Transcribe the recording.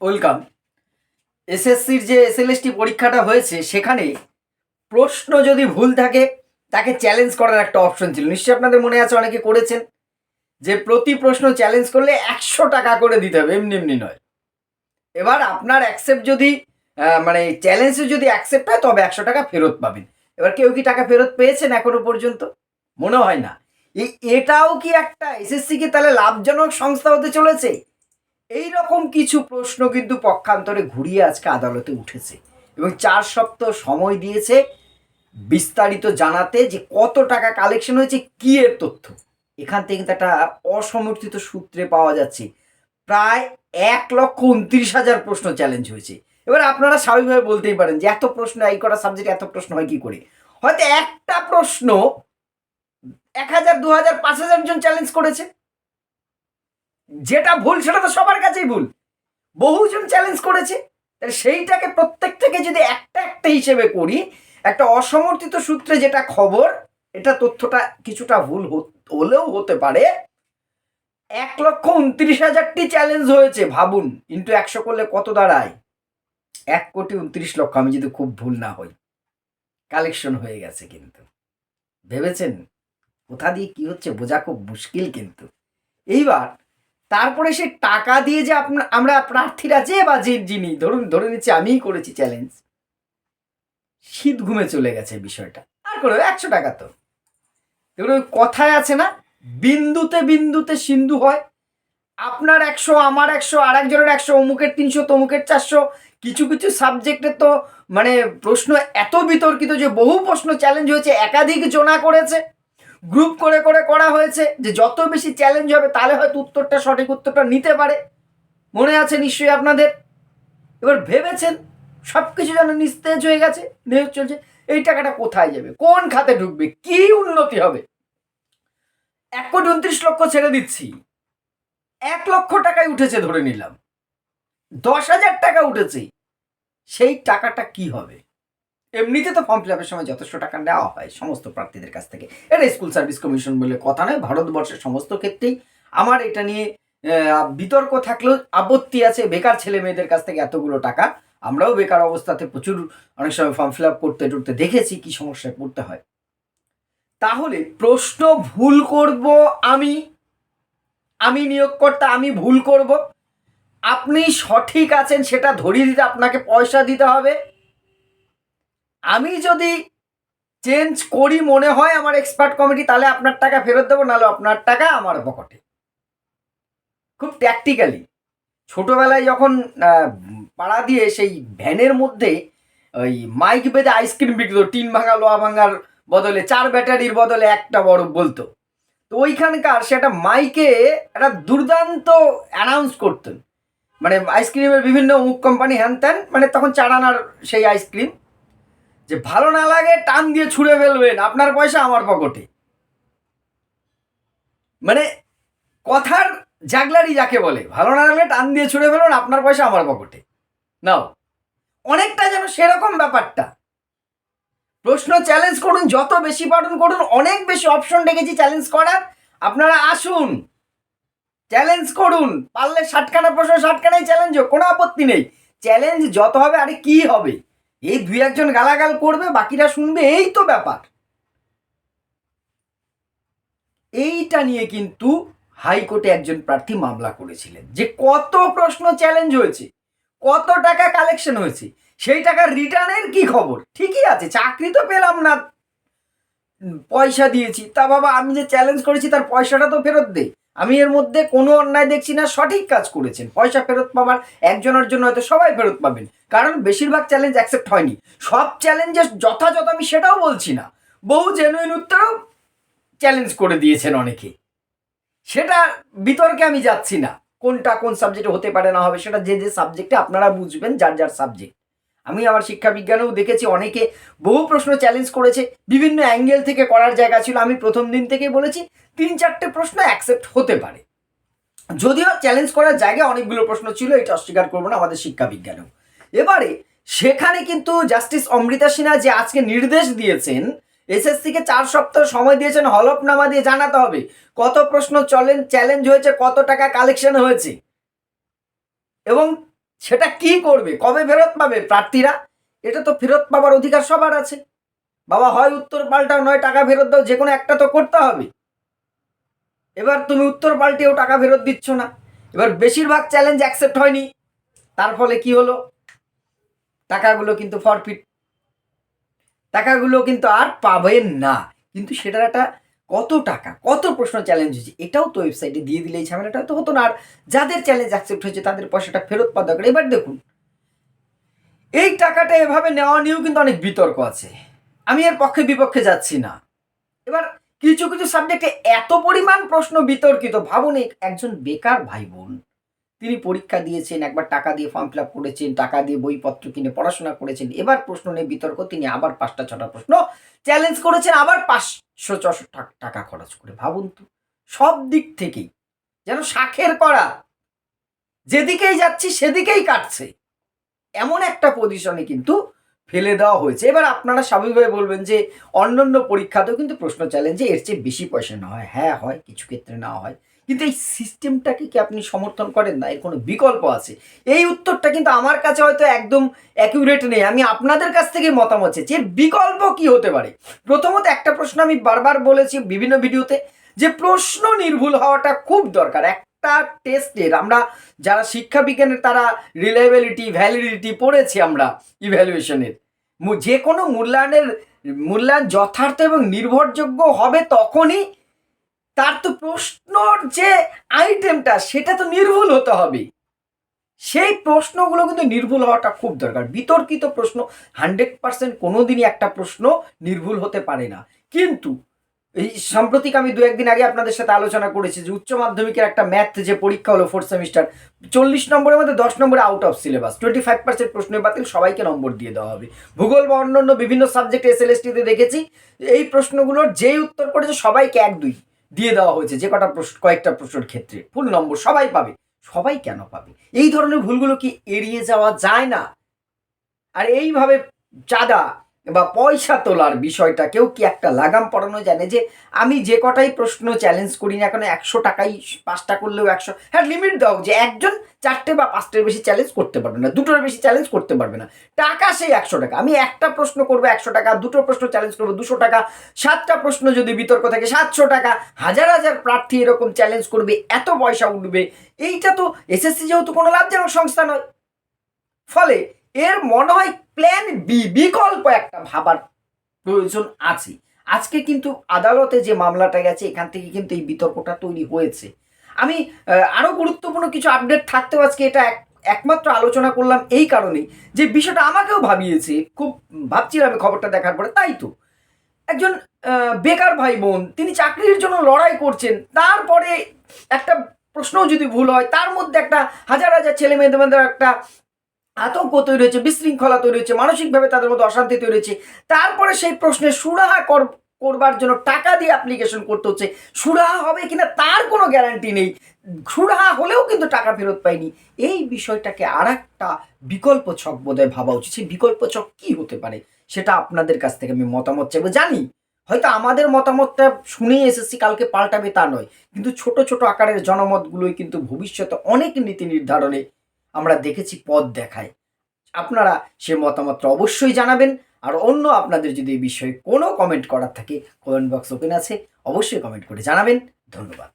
Welcome. এসএসসির যে SLST পরীক্ষাটা হয়েছে সেখানে প্রশ্ন যদি ভুল থাকে তাকে চ্যালেঞ্জ করার একটা অপশন ছিল। নিশ্চয়ই আপনাদের মনে আছে, অনেকে করেছেন যে প্রতি প্রশ্ন চ্যালেঞ্জ করলে 100 টাকা করে দিতে হবে, এমনি এমনি নয়। এবার আপনার অ্যাকসেপ্ট যদি মানে চ্যালেঞ্জে যদি অ্যাকসেপ্ট হয় তবে 100 টাকা ফেরত পাবেন। এবার কেউ কি টাকা ফেরত পেয়েছেন এখনো পর্যন্ত? মনে হয় না। এটাও কি একটা এসএসসি কি তাহলে লাভজনক সংস্থা হতে চলেছে? এই রকম কিছু প্রশ্ন কিন্তু পক্ষান্তরে ঘুরিয়ে আজকে আদালতে উঠেছে এবং 4 সপ্তাহ সময় দিয়েছে বিস্তারিত জানাতে যে কত টাকা কালেকশন হয়েছে, কি এর তথ্য। এখান থেকে কিন্তু একটা অসমর্থিত সূত্রে পাওয়া যাচ্ছে প্রায় 1,29,000 প্রশ্ন চ্যালেঞ্জ হয়েছে। এবার আপনারা স্বাভাবিকভাবে বলতেই পারেন যে এত প্রশ্ন, এই কটা সাবজেক্টে এত প্রশ্ন হয় কি করে? হয়তো একটা প্রশ্ন 1,000, 2,000, 5,000 জন চ্যালেঞ্জ করেছে। যেটা ভুল সেটা তো সবার কাছেই ভুল, বহুজন চ্যালেঞ্জ করেছে। সেইটাকে প্রত্যেক থেকে যদি একটা একটা হিসেবে করি, একটা অসমর্থিত সূত্রে যেটা খবর, এটা তথ্যটা কিছুটা ভুল হলেও হতে পারে। 1,29,000টি চ্যালেঞ্জ হয়েছে, ভাবুন ইন্টু 100 করলে কত দাঁড়ায়? 1,29,00,000, আমি যদি খুব ভুল না হই, কালেকশন হয়ে গেছে। কিন্তু ভেবেছেন কোথা দিয়ে কি হচ্ছে বোঝা খুব মুশকিল। কিন্তু এইবার তারপরে সে টাকা দিয়ে যে আমরা প্রার্থীরা যে যিনি ধরে নিচ্ছি আমিই করেছি চ্যালেঞ্জ, শীত ঘুমে চলে গেছে বিষয়টা। আর করে 100 টাকা তো এবার ওই কথায় আছে না, বিন্দুতে বিন্দুতে সিন্ধু হয়। আপনার 100, আমার 100, আর একজনের 100, অমুকের 300, তমুকের 400। কিছু কিছু সাবজেক্টে তো মানে প্রশ্ন এত বিতর্কিত যে বহু প্রশ্ন চ্যালেঞ্জ হয়েছে, একাধিক জনা করেছে, গ্রুপ করে করে করা হয়েছে যে যত বেশি চ্যালেঞ্জ হবে তাহলে হয়তো উত্তরটা, সঠিক উত্তরটা নিতে পারে। মনে আছে নিশ্চয়ই আপনাদের। এবার ভেবেছেন সব কিছু যেন নিস্তেজ হয়ে গেছে, নিয়োগ চলছে, এই টাকাটা কোথায় যাবে, কোন খাতে ঢুকবে, কি উন্নতি হবে? 1,29,00,000 ছেড়ে দিচ্ছি, 1,00,000 টাকায় উঠেছে ধরে নিলাম, 10,000 টাকা উঠেছে, সেই টাকাটা কি হবে? এমনিতে তো ফর্ম ফিল আপের সময় যথেষ্ট টাকা নেওয়া হয় সমস্ত প্রার্থীদের কাছ থেকে। এটা স্কুল সার্ভিস কমিশন বলে কথা নয়, ভারতবর্ষের সমস্ত ক্ষেত্রেই। আমার এটা নিয়ে বিতর্ক থাকলেও আপত্তি আছে, বেকার ছেলে মেয়েদের কাছ থেকে এতগুলো টাকা, আমরাও বেকার অবস্থাতে প্রচুর অনেক সময় ফর্ম ফিল আপ করতে টুরতে দেখেছি কি সমস্যায় পড়তে হয়। তাহলে প্রশ্ন ভুল করব আমি নিয়োগকর্তা, আমি ভুল করব, আপনি সঠিক আছেন সেটা ধরিয়ে দিতে আপনাকে পয়সা দিতে হবে। আমি যদি চেঞ্জ করি মনে হয় আমার এক্সপার্ট কমিটি, তাহলে আপনার টাকা ফেরত দেবো, নাহলে আপনার টাকা আমার পকেটে। খুব ট্যাকটিক্যালি ছোটবেলায় যখন পাড়া দিয়ে সেই ভ্যানের মধ্যে ওই মাইক বেঁধে আইসক্রিম বিক্রি হতো, টিন ভাঙা লোহা ভাঙার বদলে 4 ব্যাটারির বদলে একটা বড় বলতো, তো ওইখানকার সেটা মাইকে একটা দুর্দান্ত অ্যানাউন্স করতেন, মানে আইসক্রিমের বিভিন্ন মুখ কোম্পানি হ্যান ত্যান, মানে তখন 4 আনার সেই আইসক্রিম, যে ভালো না লাগে টান দিয়ে ছুঁড়ে ফেলবেন, আপনার পয়সা আমার পকেটে। মানে কথার জাগলারি যাকে বলে, ভালো না লাগলে টান দিয়ে ছুঁড়ে ফেলবেন, আপনার পয়সা আমার পকেটে নাও। অনেকটা যেন সেরকম ব্যাপারটা। প্রশ্ন চ্যালেঞ্জ করুন, যত বেশি পারেন করুন, অনেক বেশি অপশন রেখেছি চ্যালেঞ্জ করার, আপনারা আসুন চ্যালেঞ্জ করুন। পারলে 60খানা প্রশ্ন 60খানাই চ্যালেঞ্জ হোক, কোনো আপত্তি নেই। চ্যালেঞ্জ যত হবে, আরে কি হবে, এই 2-1 জন গালাগাল করবে, বাকিরা শুনবে, এই তো ব্যাপার। এইটা নিয়ে কিন্তু হাইকোর্টে একজন প্রার্থী মামলা করেছিলেন যে কত প্রশ্ন চ্যালেঞ্জ হয়েছে, কত টাকা কালেকশন হয়েছে, সেই টাকার রিটার্নের কি খবর? ঠিকই আছে, চাকরি তো পেলাম না, পয়সা দিয়েছি, তা বাবা আমি যে চ্যালেঞ্জ করেছি তার পয়সাটা তো ফেরত দে। আমি এর মধ্যে কোনো অন্যায় দেখছি না, সঠিক কাজ করেছেন, পয়সা ফেরত পাবার একজনের জন্য হয়তো সবাই ফেরত পাবেন, কারণ বেশিরভাগ চ্যালেঞ্জ অ্যাকসেপ্ট হয়নি। সব চ্যালেঞ্জের যথাযথ আমি সেটাও বলছি না, বহু জেনুইন উত্তরও চ্যালেঞ্জ করে দিয়েছেন অনেকে, সেটা বিতর্কে আমি যাচ্ছি না। কোনটা কোন সাবজেক্টে হতে পারে না হবে সেটা যে যে সাবজেক্টে আপনারা বুঝবেন, যার যার সাবজেক্ট। আমি আমার শিক্ষা বিজ্ঞানেও দেখেছি অনেকে বহু প্রশ্ন চ্যালেঞ্জ করেছে, বিভিন্ন অ্যাঙ্গেল থেকে করার জায়গা ছিল। আমি প্রথম দিন থেকেই বলেছি 3-4টে প্রশ্ন অ্যাকসেপ্ট হতে পারে, যদিও চ্যালেঞ্জ করার জায়গায় অনেকগুলো প্রশ্ন ছিল, এটা অস্বীকার করবো না, আমাদের শিক্ষা বিজ্ঞানেও। এবারে সেখানে কিন্তু জাস্টিস অমৃতা সিনহা যে আজকে নির্দেশ দিয়েছেন, এসএসসিকে 4 সপ্তাহ সময় দিয়েছেন হলফনামা দিয়ে জানাতে হবে কত প্রশ্ন চ্যালেঞ্জ হয়েছে, কত টাকা কালেকশন হয়েছে, এবং সেটা কি করবে, কবে ফেরত পাবে প্রার্থীরা? এটা তো ফেরত পাবার অধিকার সবার আছে। বাবা হয় উত্তর পাল্টাও, নয় টাকা ফেরত দাও, যে কোনো একটা তো করতে হবে। এবার তুমি উত্তর পাল্টেও টাকা ফেরত দিচ্ছ না। এবার বেশিরভাগ চ্যালেঞ্জ অ্যাকসেপ্ট হয়নি, তার ফলে কি হলো, টাকাগুলো কিন্তু ফরফিট, টাকাগুলো কিন্তু আর পাবেন না। কিন্তু সেটার একটা কত টাকা, কত প্রশ্ন চ্যালেঞ্জ হয়েছে, এটাও তো ওয়েবসাইটে দিয়ে দিলে এই ঝামেলাটা তো হতো না। আর যাদের চ্যালেঞ্জ অ্যাকসেপ্ট হয়েছে তাদের পয়সাটা ফেরত পাওয়া দরকার। এবার দেখুন, এই টাকাটা এভাবে নেওয়া নিয়েও কিন্তু অনেক বিতর্ক আছে, আমি এর পক্ষে বিপক্ষে যাচ্ছি না। এবার কিছু কিছু সাবজেক্টে এত পরিমাণ প্রশ্ন বিতর্কিত, ভাবুন একজন বেকার ভাই বোন, তিনি পরীক্ষা দিয়েছেন, একবার টাকা দিয়ে ফর্ম ফিল আপ করেছেন, টাকা দিয়ে বইপত্র কিনে পড়াশোনা করেছেন, এবার প্রশ্ন নিয়ে বিতর্ক, তিনি আবার 5টা 6টা প্রশ্ন চ্যালেঞ্জ করেছেন, আবার 500-600 টাকা খরচ করে। ভাবুন তো, সব দিক থেকেই যেন শাখের করা, যেদিকেই যাচ্ছি সেদিকেই কাটছে, এমন একটা পজিশনে কিন্তু ফেলে দেওয়া হয়েছে। এবার আপনারা স্বাভাবিকভাবে বলবেন যে অন্যান্য পরীক্ষাতেও কিন্তু প্রশ্ন চ্যালেঞ্জে এর চেয়ে বেশি পয়সা নেওয়া হয়। হ্যাঁ হয়, কিছু ক্ষেত্রে নেওয়া হয়, কিন্তু এই সিস্টেমটাকে কি আপনি সমর্থন করেন না? এর কোনো বিকল্প আছে? এই উত্তরটা কিন্তু আমার কাছে হয়তো একদম অ্যাকিউরেট নেই, আমি আপনাদের কাছ থেকে মতামত চাইছি, এর বিকল্প কি হতে পারে? প্রথমত একটা প্রশ্ন আমি বারবার বলেছি বিভিন্ন ভিডিওতে, যে প্রশ্ন নির্ভুল হওয়াটা খুব দরকার। একটা টেস্টের, আমরা যারা শিক্ষা বিজ্ঞানের তারা রিলায়েবিলিটি, ভ্যালিডিটি পড়েছি আমরা ইভ্যালুয়েশনের, যে কোনো মূল্যায়ন যথার্থ এবং নির্ভরযোগ্য হবে তখনই, তার তো প্রশ্নর যে আইটেমটা সেটা তো নির্ভুল হতে হবে। সেই প্রশ্নগুলো কিন্তু নির্ভুল হওয়াটা খুব দরকার। বিতর্কিত প্রশ্ন 100% কোনোদিনই একটা প্রশ্ন নির্ভুল হতে পারে না। কিন্তু এই সাম্প্রতিক আমি 2-1 দিন আগে আপনাদের সাথে আলোচনা করেছি যে উচ্চ মাধ্যমিকের একটা ম্যাথ যে পরীক্ষা হলো 4th সেমিস্টার, 40 নম্বরের মধ্যে 10 নম্বরে আউট অফ সিলেবাস, 25% প্রশ্ন বাতিল, সবাইকে নম্বর দিয়ে দেওয়া হবে। ভূগোল বা অন্যান্য বিভিন্ন সাবজেক্ট এসএলএসটিতে দেখেছি এই প্রশ্নগুলোর যেই উত্তর করেছে সবাইকে 1-2 দিয়ে দেওয়া হয়েছে, যে কয়েকটা প্রশ্নের ক্ষেত্রে ফুল নম্বর সবাই পাবে। সবাই কেন পাবে? এই ধরনের ভুলগুলো কি এড়িয়ে যাওয়া যায় না? আর এইভাবে চাঁদা বা পয়সা তোলার বিষয়টাকেও কি একটা লাগাম পড়ানো জানে, যে আমি যে কটাই প্রশ্ন চ্যালেঞ্জ করি না কেন 100 টাকাই, 5টা করলেও 100, হ্যাঁ লিমিট দাও, যে একজন 4টে বা 5টের বেশি চ্যালেঞ্জ করতে পারবে না, 2টোর বেশি চ্যালেঞ্জ করতে পারবে না, টাকা সেই 100 টাকা। আমি একটা প্রশ্ন করবো 100 টাকা, 2টো প্রশ্ন চ্যালেঞ্জ করবো 200 টাকা, 7টা প্রশ্ন যদি বিতর্ক থাকে 700 টাকা, হাজার হাজার প্রার্থী এরকম চ্যালেঞ্জ করবে, এত পয়সা উঠবে। এইটা তো এসএসসি যেহেতু কোনো লাভজনক সংস্থা নয়, ফলে এর মনে হয় প্ল্যান বি, বিকল্প একটা ভাবার প্রয়োজন আছে। আজকে কিন্তু আদালতে যে মামলাটা গেছে এখান থেকে কিন্তু এই বিতর্কটা তৈরি হয়েছে। আমি আরও গুরুত্বপূর্ণ কিছু আপডেট থাকতেও আজকে এটা একমাত্র আলোচনা করলাম এই কারণেই, যে বিষয়টা আমাকেও ভাবিয়েছে, খুব ভাবছিলাম আমি খবরটা দেখার পরে। তাই তো একজন বেকার ভাই বোন, তিনি চাকরির জন্য লড়াই করছেন, তারপরে একটা প্রশ্নও যদি ভুল হয়, তার মধ্যে একটা হাজার হাজার ছেলে মেয়েদের মধ্যে একটা আতঙ্ক তৈরি হয়েছে, বিশৃঙ্খলা তৈরি হচ্ছে, মানসিকভাবে তাদের মধ্যে অশান্তি তৈরি হচ্ছে। তারপরে সেই প্রশ্নের সুরাহা করবার জন্য টাকা দিয়ে অ্যাপ্লিকেশন করতে হচ্ছে। সুরাহা হবে কিনা তার কোনো গ্যারান্টি নেই, সুরাহা হলেও কিন্তু টাকা ফেরত পায়নি। এই বিষয়টাকে আর একটা বিকল্প ছক বোধহয় ভাবা উচিত। সেই বিকল্প ছক কী হতে পারে সেটা আপনাদের কাছ থেকে আমি মতামত চাইবো। জানি হয়তো আমাদের মতামতটা শুনেই এসেছি কালকে পাল্টাবে তা নয়, কিন্তু ছোট ছোট আকারের জনমতগুলোই কিন্তু ভবিষ্যতে অনেক নীতি নির্ধারণে আমরা দেখেছি পথ দেখায়। আপনারা সে মতামতটা অবশ্যই জানাবেন। আর অন্য আপনাদের যদি এই বিষয়ে কোনো কমেন্ট করার থাকে, কমেন্ট বক্স ওপেন আছে, অবশ্যই কমেন্ট করে জানাবেন। ধন্যবাদ।